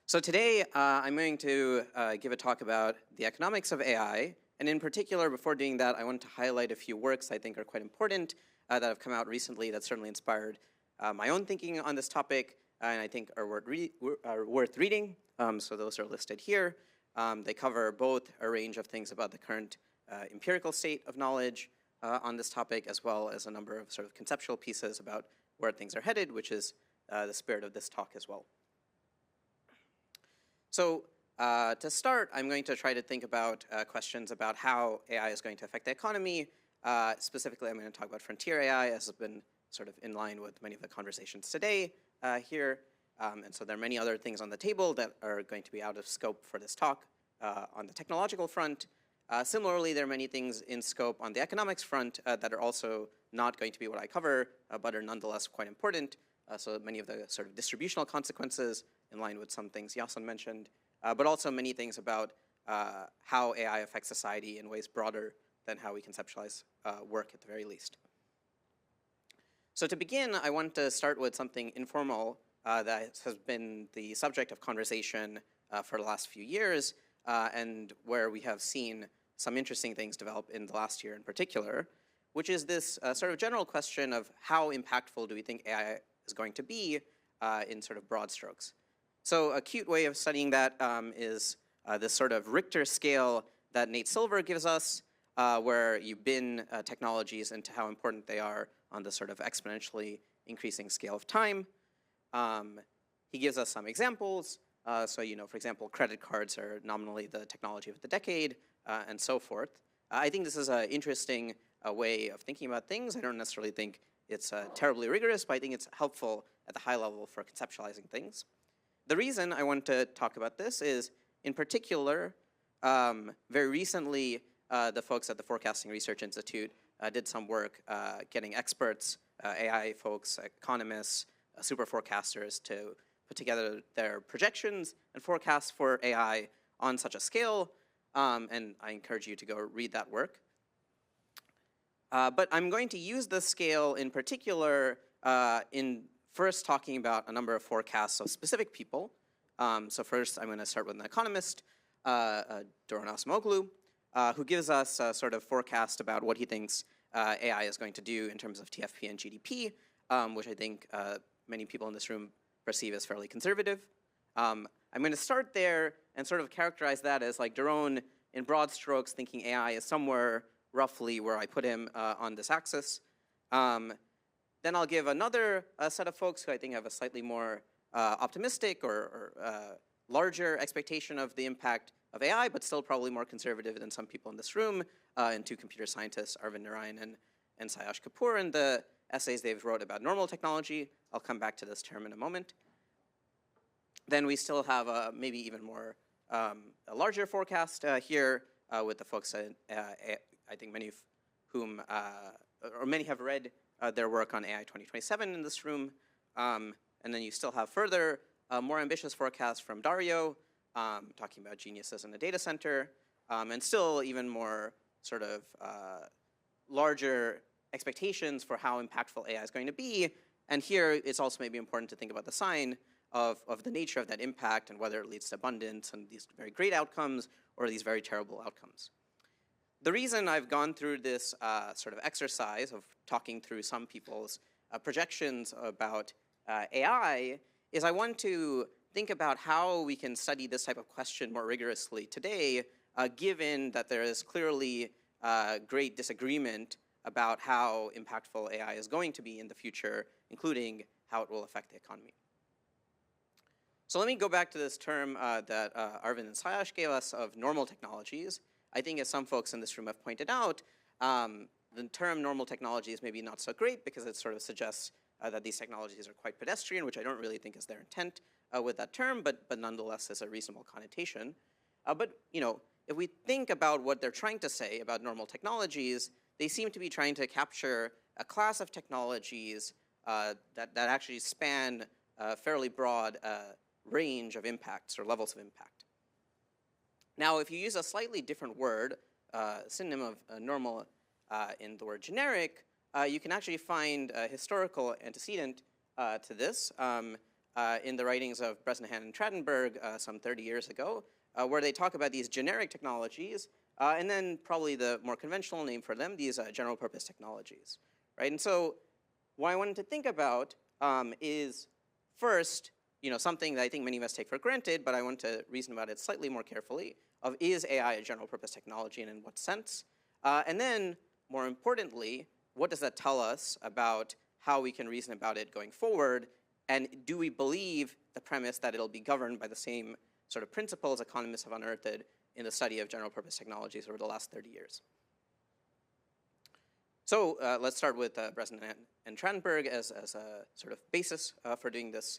So today I'm going to give a talk about the economics of AI. And in particular, before doing that, I want to highlight a few works I think are quite important that have come out recently that certainly inspired my own thinking on this topic and I think are worth reading. So those are listed here. They cover both a range of things about the current empirical state of knowledge on this topic, as well as a number of sort of conceptual pieces about where things are headed, which is the spirit of this talk as well. So to start, I'm going to try to think about questions about how AI is going to affect the economy. Specifically, I'm going to talk about frontier AI, as has been sort of in line with many of the conversations today here. And so there are many other things on the table that are going to be out of scope for this talk on the technological front. Similarly, there are many things in scope on the economics front that are also not going to be what I cover, but are nonetheless quite important. So many of the sort of distributional consequences in line with some things Yasin mentioned, but also many things about how AI affects society in ways broader than how we conceptualize work at the very least. So to begin, I want to start with something informal that has been the subject of conversation for the last few years, and where we have seen some interesting things develop in the last year in particular, which is this sort of general question of how impactful do we think AI is going to be in sort of broad strokes. So a cute way of studying that is this sort of Richter scale that Nate Silver gives us, where you bin technologies into how important they are on the sort of exponentially increasing scale of time. He gives us some examples. So, for example, credit cards are nominally the technology of the decade, and so forth. I think this is an interesting way of thinking about things. I don't necessarily think it's terribly rigorous, but I think it's helpful at the high level for conceptualizing things. The reason I want to talk about this is, in particular, very recently, the folks at the Forecasting Research Institute did some work getting experts, AI folks, economists, super forecasters to put together their projections and forecasts for AI on such a scale, and I encourage you to go read that work. But I'm going to use this scale in particular in first talking about a number of forecasts of specific people. So first, I'm going to start with an economist, Doron Acemoglu, who gives us a sort of forecast about what he thinks AI is going to do in terms of TFP and GDP, which I think many people in this room perceive as fairly conservative. I'm going to start there and sort of characterize that as like Doron, in broad strokes, thinking AI is somewhere roughly where I put him on this axis. Then I'll give another set of folks who I think have a slightly more optimistic or larger expectation of the impact of AI, but still probably more conservative than some people in this room, and two computer scientists, Arvind Narayan and Sayash Kapoor, in the essays they've wrote about normal technology. I'll come back to this term in a moment. Then we still have maybe even more a larger forecast here with the folks I think many of whom, or many have read their work on AI 2027 in this room. And then you still have further, more ambitious forecasts from Dario, talking about geniuses in the data center, and still even more sort of larger expectations for how impactful AI is going to be. And here, it's also maybe important to think about the sign of the nature of that impact and whether it leads to abundance and these very great outcomes or these very terrible outcomes. The reason I've gone through this sort of exercise of talking through some people's projections about AI is I want to think about how we can study this type of question more rigorously today, given that there is clearly great disagreement about how impactful AI is going to be in the future, including how it will affect the economy. So let me go back to this term that Arvind and Sayash gave us of normal technologies. I think as some folks in this room have pointed out, the term normal technology is maybe not so great because it sort of suggests that these technologies are quite pedestrian, which I don't really think is their intent with that term, but nonetheless is a reasonable connotation. But if we think about what they're trying to say about normal technologies, they seem to be trying to capture a class of technologies that actually span a fairly broad range of impacts or levels of impact. Now, if you use a slightly different word, synonym of normal in the word generic, you can actually find a historical antecedent to this. in the writings of Bresnahan and Trachtenberg some 30 years ago, where they talk about these generic technologies, and then probably the more conventional name for them, these general purpose technologies, right? And so what I wanted to think about is first, something that I think many of us take for granted, but I want to reason about it slightly more carefully, of is AI a general purpose technology and in what sense? And then, more importantly, what does that tell us about how we can reason about it going forward? And do we believe the premise that it'll be governed by the same sort of principles economists have unearthed in the study of general purpose technologies over the last 30 years? So let's start with Bresnahan and Trachtenberg as a sort of basis for doing this.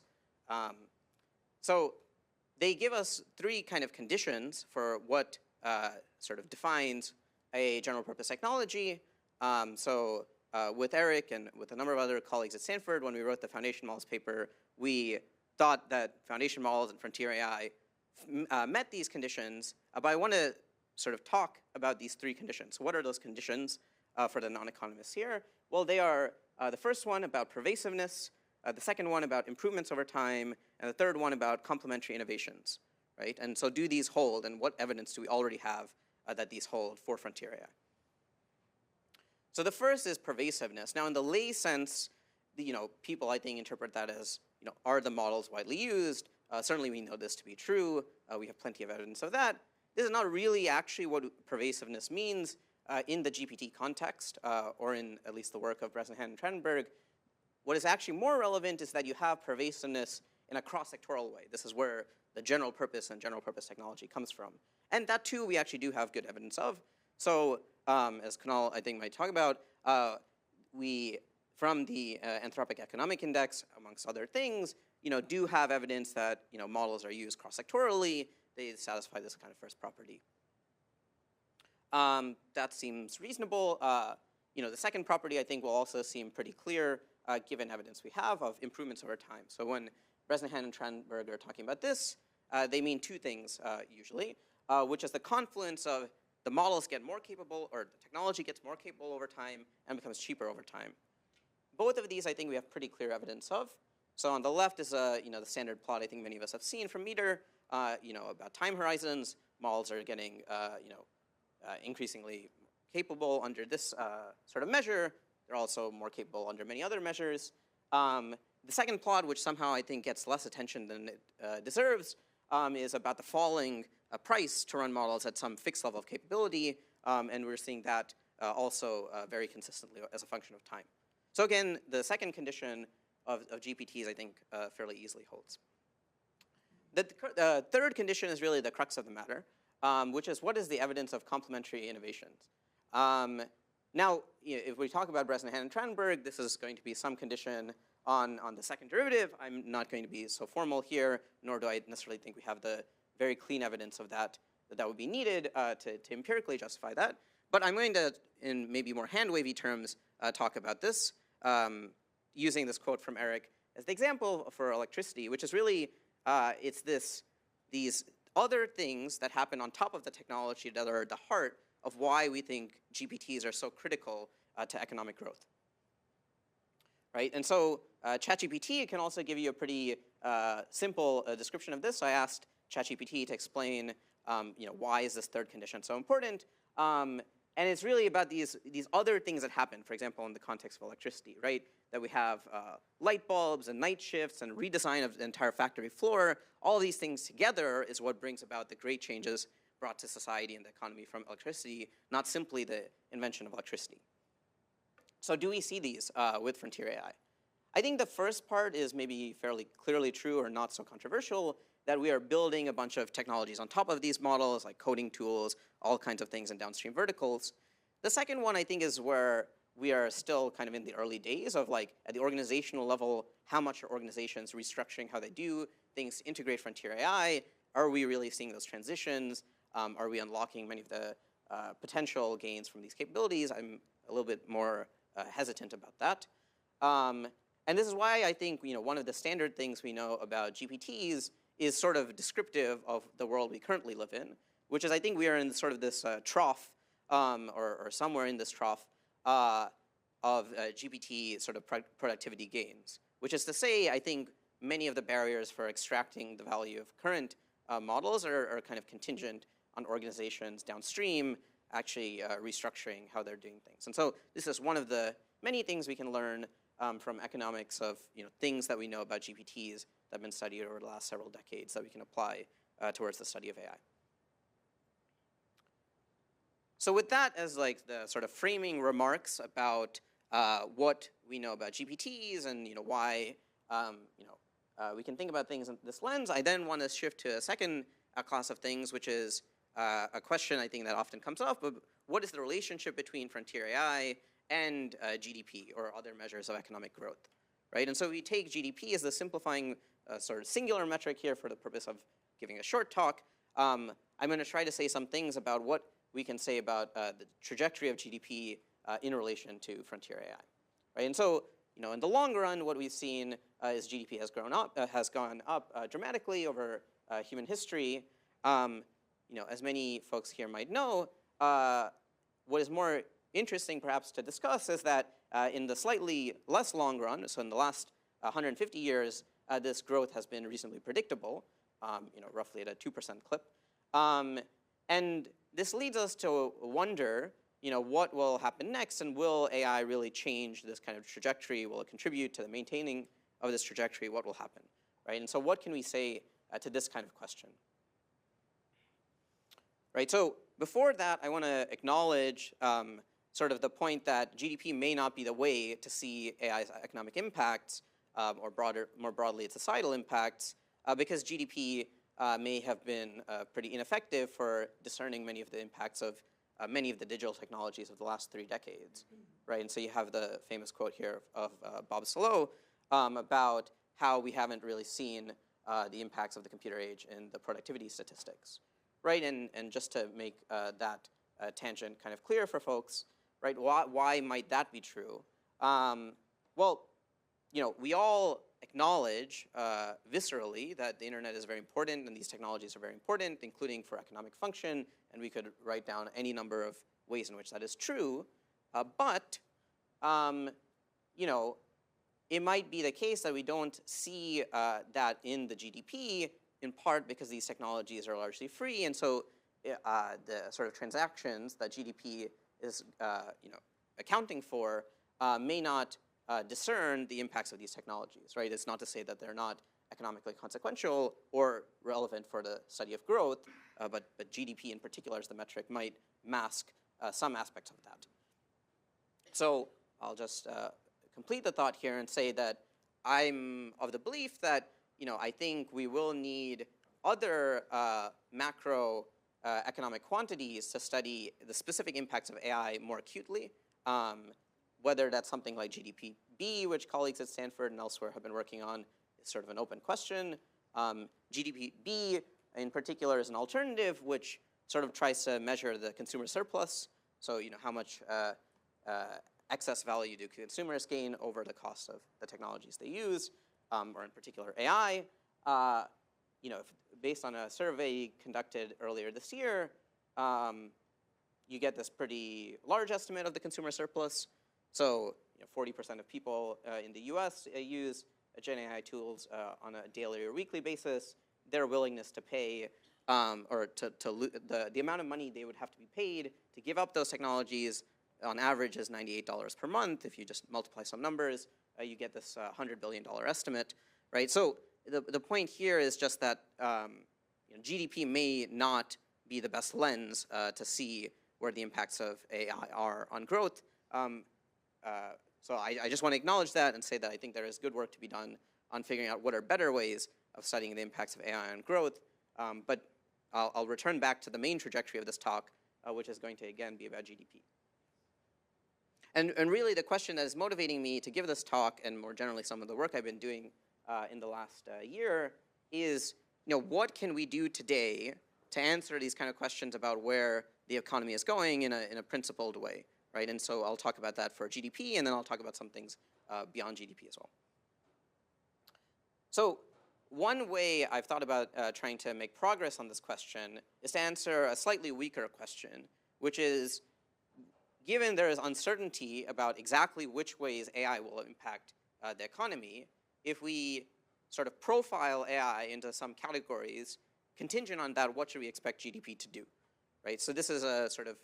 So they give us three kind of conditions for what sort of defines a general purpose technology. With Eric and with a number of other colleagues at Stanford, when we wrote the foundation models paper, we thought that foundation models and frontier AI met these conditions, but I want to sort of talk about these three conditions. So what are those conditions for the non-economists here? Well, they are the first one about pervasiveness, the second one about improvements over time, and the third one about complementary innovations, right? And so do these hold, and what evidence do we already have that these hold for frontier AI? So the first is pervasiveness. Now, in the lay sense, people, I think, interpret that as, are the models widely used? Certainly, we know this to be true. We have plenty of evidence of that. This is not really actually what pervasiveness means in the GPT context, or in at least the work of Bresnahan and Trachtenberg. What is actually more relevant is that you have pervasiveness in a cross-sectoral way. This is where the general purpose and general purpose technology comes from. And that, too, we actually do have good evidence of. So as Kunal, I think, might talk about, we, from the Anthropic Economic Index, amongst other things, do have evidence that models are used cross-sectorally. They satisfy this kind of first property. That seems reasonable. The second property, I think, will also seem pretty clear, given evidence we have of improvements over time. So when Bresnahan and Trachtenberg are talking about this, they mean two things, usually, which is the confluence of the models get more capable, or the technology gets more capable over time and becomes cheaper over time. Both of these, I think, we have pretty clear evidence of. So on the left is the standard plot I think many of us have seen from Meter, about time horizons. Models are getting increasingly capable under this sort of measure. They're also more capable under many other measures. The second plot, which somehow I think gets less attention than it deserves, is about the falling price to run models at some fixed level of capability, and we're seeing that also very consistently as a function of time. So again, the second condition of GPTs, I think, fairly easily holds. The third condition is really the crux of the matter, which is what is the evidence of complementary innovations? Now, if we talk about Bresnahan and Trachtenberg, this is going to be some condition on the second derivative. I'm not going to be so formal here, nor do I necessarily think we have the very clean evidence of that would be needed to empirically justify that. But I'm going to, in maybe more hand-wavy terms, talk about this, using this quote from Eric as the example for electricity, which is really, it's these other things that happen on top of the technology that are at the heart of why we think GPTs are so critical to economic growth. Right? And so ChatGPT can also give you a pretty simple description of this. So I asked ChatGPT to explain why is this third condition so important. And it's really about these other things that happen, for example, in the context of electricity, right? That we have light bulbs and night shifts and redesign of the entire factory floor. All these things together is what brings about the great changes brought to society and the economy from electricity, not simply the invention of electricity. So do we see these with frontier AI? I think the first part is maybe fairly clearly true or not so controversial, that we are building a bunch of technologies on top of these models, like coding tools, all kinds of things in downstream verticals. The second one, I think, is where we are still kind of in the early days of, like, at the organizational level, how much are organizations restructuring how they do things to integrate frontier AI? Are we really seeing those transitions? Are we unlocking many of the potential gains from these capabilities? I'm a little bit more hesitant about that. And this is why I think one of the standard things we know about GPTs is sort of descriptive of the world we currently live in, which is I think we are in sort of this trough, or somewhere in this trough of GPT sort of productivity gains. Which is to say, I think many of the barriers for extracting the value of current models are kind of contingent on organizations downstream actually restructuring how they're doing things. And so this is one of the many things we can learn from economics of things that we know about GPTs that have been studied over the last several decades that we can apply towards the study of AI. So with that as like the sort of framing remarks about what we know about GPTs and why we can think about things in this lens, I then want to shift to a second class of things, which is a question I think that often comes up, but what is the relationship between frontier AI and GDP or other measures of economic growth, right? And so we take GDP as the simplifying sort of singular metric here for the purpose of giving a short talk. I'm going to try to say some things about what we can say about the trajectory of GDP in relation to frontier AI, right? And so, in the long run, what we've seen is GDP has gone up dramatically over human history. As many folks here might know, what is more interesting perhaps to discuss is that in the slightly less long run, so in the last 150 years, this growth has been reasonably predictable, roughly at a 2% clip. And this leads us to wonder, what will happen next, and will AI really change this kind of trajectory? Will it contribute to the maintaining of this trajectory? What will happen, right? And so what can we say to this kind of question? Right, so before that, I want to acknowledge sort of the point that GDP may not be the way to see AI's economic impacts, or more broadly, its societal impacts, because GDP may have been pretty ineffective for discerning many of the impacts of many of the digital technologies of the last 3 decades, right? And so you have the famous quote here of Bob Solow about how we haven't really seen the impacts of the computer age in the productivity statistics, right? And just to make that tangent kind of clear for folks, right? Why might that be true? Well, we all acknowledge viscerally that the internet is very important and these technologies are very important, including for economic function, and we could write down any number of ways in which that is true. But it might be the case that we don't see that in the GDP, in part because these technologies are largely free, and so the sort of transactions that GDP is accounting for may not discern the impacts of these technologies, right? It's not to say that they're not economically consequential or relevant for the study of growth, but GDP in particular as the metric might mask some aspects of that. So I'll just complete the thought here and say that I'm of the belief that I think we will need other macro economic quantities to study the specific impacts of AI more acutely. Whether that's something like GDP-B, which colleagues at Stanford and elsewhere have been working on, is sort of an open question. GDP-B in particular is an alternative which sort of tries to measure the consumer surplus. So how much excess value do consumers gain over the cost of the technologies they use, or in particular AI. Based on a survey conducted earlier this year, you get this pretty large estimate of the consumer surplus. So 40% of people in the US use Gen AI tools on a daily or weekly basis. Their willingness to pay, or the amount of money they would have to be paid to give up those technologies on average is $98 per month. If you just multiply some numbers, you get this $100 billion estimate, right? So the point here is just that GDP may not be the best lens to see where the impacts of AI are on growth. So I just want to acknowledge that and say that I think there is good work to be done on figuring out what are better ways of studying the impacts of AI on growth. But I'll return back to the main trajectory of this talk, which is going to, again, be about GDP. And really the question that is motivating me to give this talk, and more generally some of the work I've been doing in the last year, is what can we do today to answer these kind of questions about where the economy is going in a principled way, right? And so I'll talk about that for GDP, and then I'll talk about some things beyond GDP as well. So one way I've thought about trying to make progress on this question is to answer a slightly weaker question, which is, given there is uncertainty about exactly which ways AI will impact the economy, if we sort of profile AI into some categories. Contingent on that, what should we expect GDP to do, right? So this is a sort of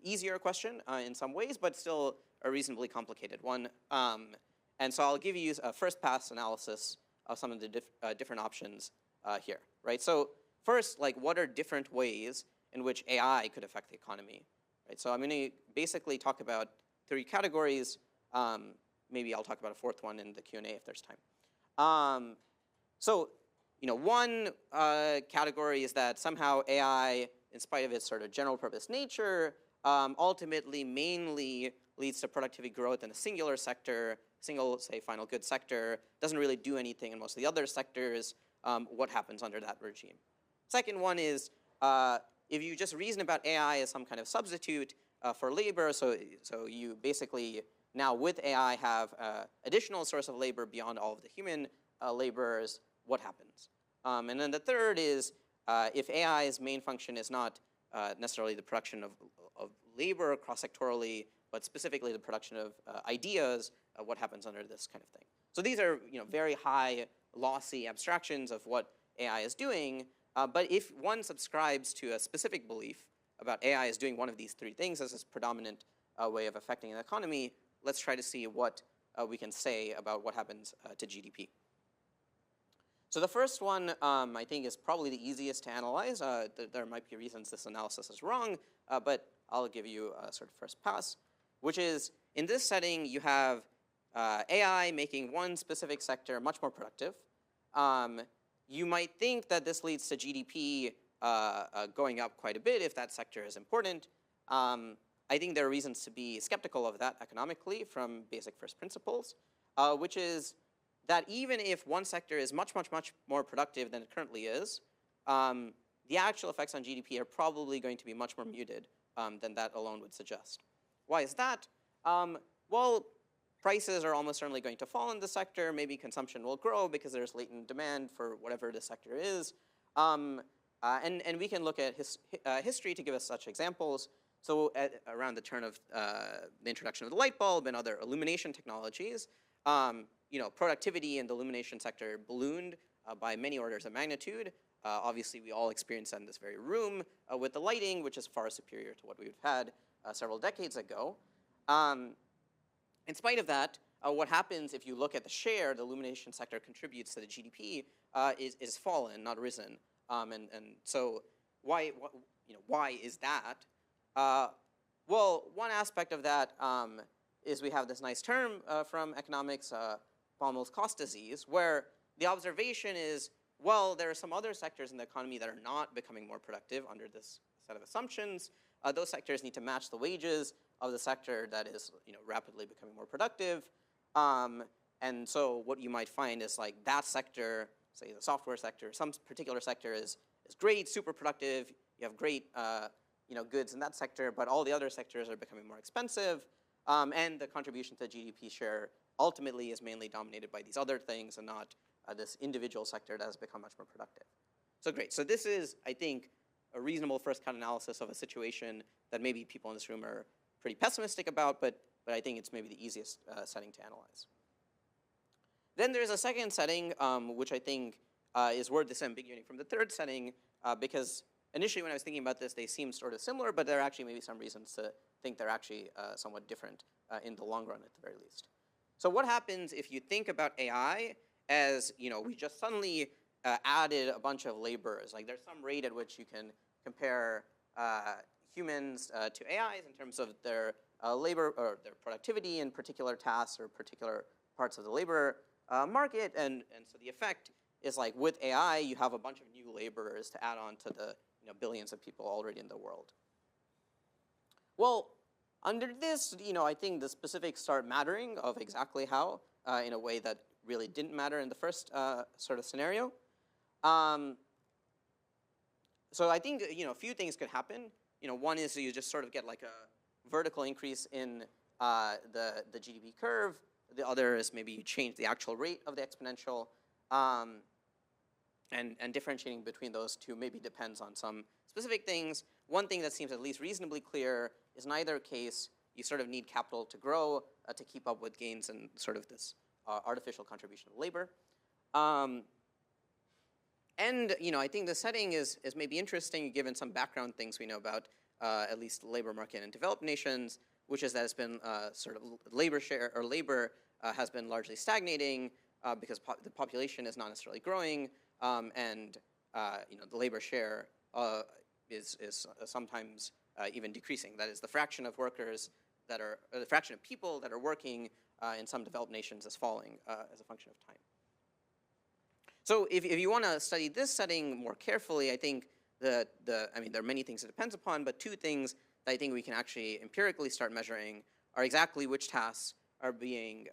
easier question in some ways, but still a reasonably complicated one. And so I'll give you a first pass analysis of some of the different options here, right? So first, like, what are different ways in which AI could affect the economy, right? So I'm going to basically talk about 3 categories. Maybe I'll talk about a 4th one in the Q&A if there's time. So, one category is that somehow AI, in spite of its sort of general purpose nature, ultimately mainly leads to productivity growth in a singular sector, single, say, final goods sector, doesn't really do anything in most of the other sectors. What happens under that regime? Second one is, if you just reason about AI as some kind of substitute for labor, so you basically now with AI have additional source of labor beyond all of the human laborers, what happens? And then the third is, if AI's main function is not necessarily the production of labor cross-sectorally, but specifically the production of ideas, what happens under this kind of thing? So these are very high, lossy abstractions of what AI is doing. But if one subscribes to a specific belief about AI is doing one of these 3 things as its predominant way of affecting an economy, let's try to see what we can say about what happens to GDP. So the first one, I think, is probably the easiest to analyze. There might be reasons this analysis is wrong, but I'll give you a sort of first pass, which is, in this setting, you have AI making one specific sector much more productive. You might think that this leads to GDP going up quite a bit if that sector is important. I think there are reasons to be skeptical of that economically from basic first principles, which is that even if one sector is much, much, much more productive than it currently is, the actual effects on GDP are probably going to be much more muted than that alone would suggest. Why is that? Well, prices are almost certainly going to fall in the sector. Maybe consumption will grow because there's latent demand for whatever the sector is. And we can look at history to give us such examples. So around the turn of the introduction of the light bulb and other illumination technologies, productivity in the illumination sector ballooned by many orders of magnitude. Obviously, we all experience that in this very room with the lighting, which is far superior to what we've had several decades ago. In spite of that, what happens if you look at the share the illumination sector contributes to the GDP is fallen, not risen. And so why is that? Well, one aspect of that is we have this nice term from economics, Baumol's cost disease, where the observation is, well, there are some other sectors in the economy that are not becoming more productive under this set of assumptions. Those sectors need to match the wages of the sector that is rapidly becoming more productive. And so what you might find is like that sector, say the software sector, some particular sector is great, super productive. You have great goods in that sector, but all the other sectors are becoming more expensive. And the contribution to GDP share ultimately is mainly dominated by these other things and not this individual sector that has become much more productive. So great. So this is, I think, a reasonable first cut analysis of a situation that maybe people in this room are pretty pessimistic about, but I think it's maybe the easiest setting to analyze. Then there's a second setting, which I think is worth disambiguating from the third setting, because initially when I was thinking about this, they seem sort of similar, but there are actually maybe some reasons to think they're actually somewhat different in the long run at the very least. So what happens if you think about AI as, we just suddenly added a bunch of laborers? Like there's some rate at which you can compare humans to AIs in terms of their labor or their productivity in particular tasks or particular parts of the labor market. And so the effect is like with AI, you have a bunch of new laborers to add on to the billions of people already in the world. Well, under this, I think the specifics start mattering of exactly how, in a way that really didn't matter in the first sort of scenario. So I think a few things could happen. One is you just sort of get like a vertical increase in the GDP curve. The other is maybe you change the actual rate of the exponential. And differentiating between those two maybe depends on some specific things. One thing that seems at least reasonably clear is in either case, you sort of need capital to grow to keep up with gains in sort of this artificial contribution of labor. And I think the setting is maybe interesting given some background things we know about at least the labor market in developed nations, which is that it's been sort of labor share or labor has been largely stagnating because the population is not necessarily growing, and the labor share is sometimes even decreasing. That is, the fraction of workers that are, or the fraction of people that are working in some developed nations is falling as a function of time. So if you want to study this setting more carefully, I think I mean, there are many things it depends upon, but two things that I think we can actually empirically start measuring are exactly which tasks are being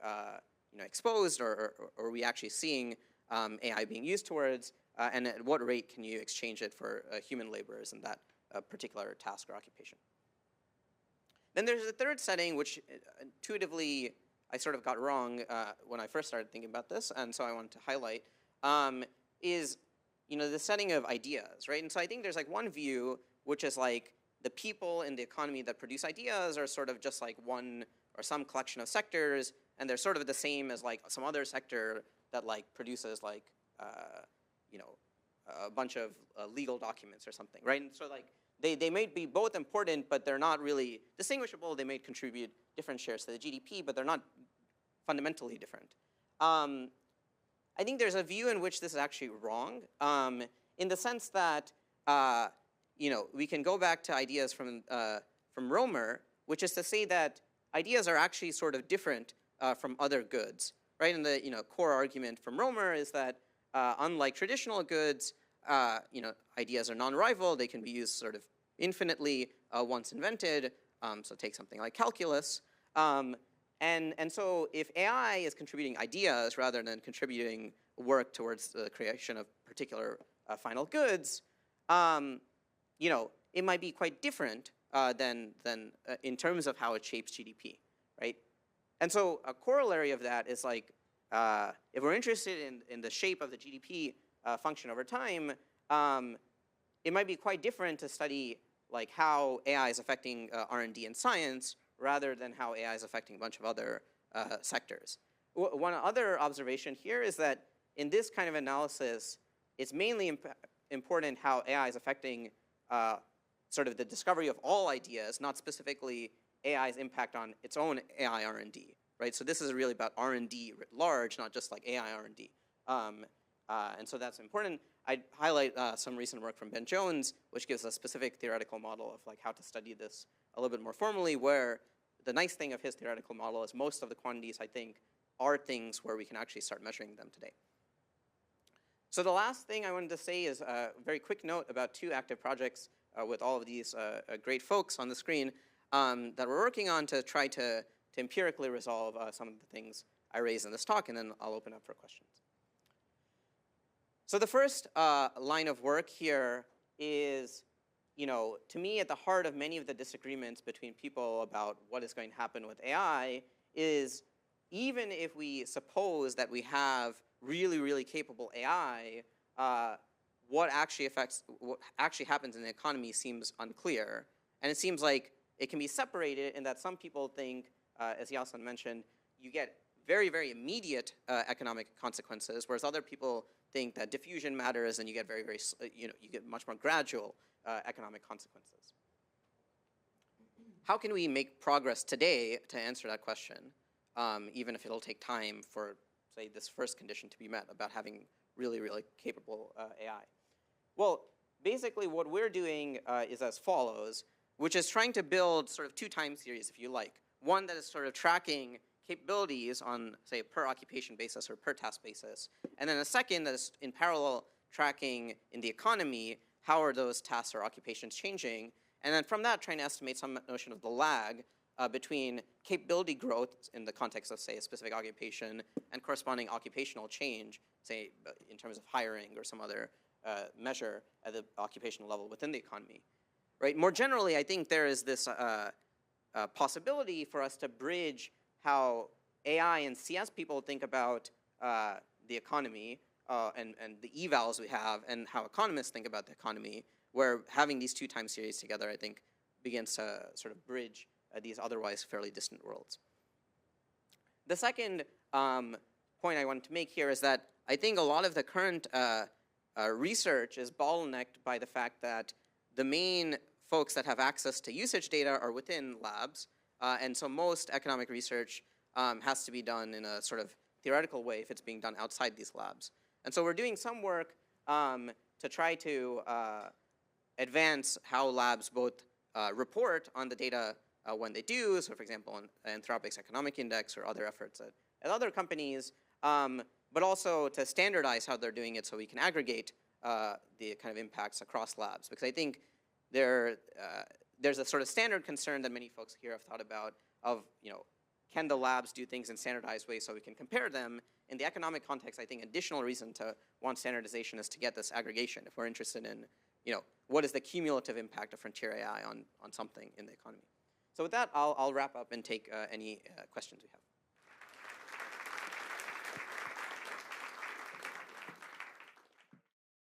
exposed, or are we actually seeing AI being used towards, and at what rate can you exchange it for human laborers in that particular task or occupation. Then there's a third setting, which intuitively I sort of got wrong when I first started thinking about this, and so I wanted to highlight, is the setting of ideas, right? And so I think there's like one view, which is like the people in the economy that produce ideas are sort of just like one or some collection of sectors, and they're sort of the same as like some other sector that like produces like a bunch of legal documents or something, right? And so like they may be both important, but they're not really distinguishable. They may contribute different shares to the GDP, but they're not fundamentally different. I think there's a view in which this is actually wrong, in the sense that we can go back to ideas from Romer, which is to say that ideas are actually sort of different from other goods, right? And the core argument from Romer is that unlike traditional goods, ideas are non-rival. They can be used sort of infinitely once invented. So take something like calculus. And so if AI is contributing ideas rather than contributing work towards the creation of particular final goods, it might be quite different than in terms of how it shapes GDP, right? And so a corollary of that is like, if we're interested in the shape of the GDP function over time, it might be quite different to study like how AI is affecting R&D and science rather than how AI is affecting a bunch of other sectors. One other observation here is that in this kind of analysis, it's mainly important how AI is affecting sort of the discovery of all ideas, not specifically AI's impact on its own AI R&D, right? So this is really about R&D writ large, not just like AI R&D. And so that's important. I'd highlight some recent work from Ben Jones, which gives a specific theoretical model of like how to study this a little bit more formally, where the nice thing of his theoretical model is most of the quantities, I think, are things where we can actually start measuring them today. So the last thing I wanted to say is a very quick note about two active projects with all of these great folks on the screen that we're working on to try to empirically resolve some of the things I raised in this talk, and then I'll open up for questions. So the first line of work here is, to me, at the heart of many of the disagreements between people about what is going to happen with AI is, even if we suppose that we have really, really capable AI, what actually happens in the economy seems unclear. And it seems like it can be separated in that some people think, as Yasin mentioned, you get very, very immediate economic consequences, whereas other people think that diffusion matters and you get very, very, you get much more gradual economic consequences. How can we make progress today to answer that question, even if it'll take time for, say, this first condition to be met about having really, really capable AI? Well, basically what we're doing is as follows, which is trying to build sort of two time series, if you like. One that is sort of tracking capabilities on, say, a per occupation basis or per task basis, and then a second that is in parallel tracking in the economy, how are those tasks or occupations changing, and then from that trying to estimate some notion of the lag between capability growth in the context of, say, a specific occupation and corresponding occupational change, say, in terms of hiring or some other measure at the occupational level within the economy. Right? More generally, I think there is this possibility for us to bridge how AI and CS people think about the economy and the evals we have, and how economists think about the economy, where having these two time series together, I think, begins to sort of bridge these otherwise fairly distant worlds. The second point I wanted to make here is that I think a lot of the current research is bottlenecked by the fact that the main folks that have access to usage data are within labs, and so most economic research has to be done in a sort of theoretical way if it's being done outside these labs. And so we're doing some work to try to advance how labs both report on the data when they do, so for example, Anthropic's economic index or other efforts at other companies, but also to standardize how they're doing it so we can aggregate the kind of impacts across labs. Because I think there's a sort of standard concern that many folks here have thought about of, can the labs do things in standardized ways so we can compare them? In the economic context, I think additional reason to want standardization is to get this aggregation if we're interested in, what is the cumulative impact of frontier AI on something in the economy. So with that, I'll wrap up and take any questions we have.